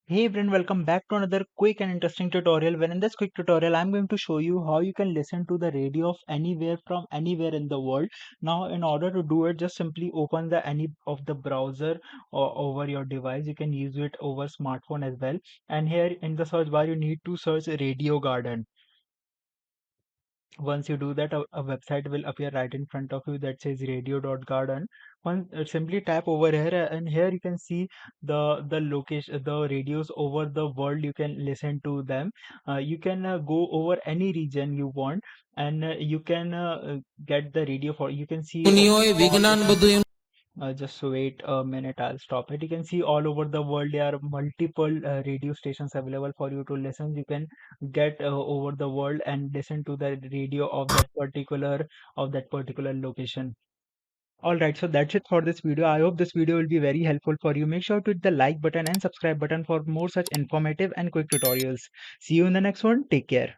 Hey everyone, welcome back to another quick and interesting tutorial. Where in this quick tutorial, I'm going to show you how you can listen to the radio of anywhere from anywhere in the world. Now, in order to do it, just simply open the any of the browser or over your device. You can use it over smartphone as well. And here in the search bar, you need to search Radio Garden. Once you do that, a website will appear right in front of you that says radio.garden. Simply tap over here, and here you can see the location, the radios over the world. You can listen to them. You can go over any region you want, and you can get the radio for. You can see all just wait a minute, I'll stop it. You can see all over the world there are multiple radio stations available for you to listen. You can get over the world and listen to the radio of that particular location. All right, so that's it for this video. I hope this video will be very helpful for you. Make sure to hit the like button and subscribe button for more such informative and quick tutorials. See you in the next one. Take care.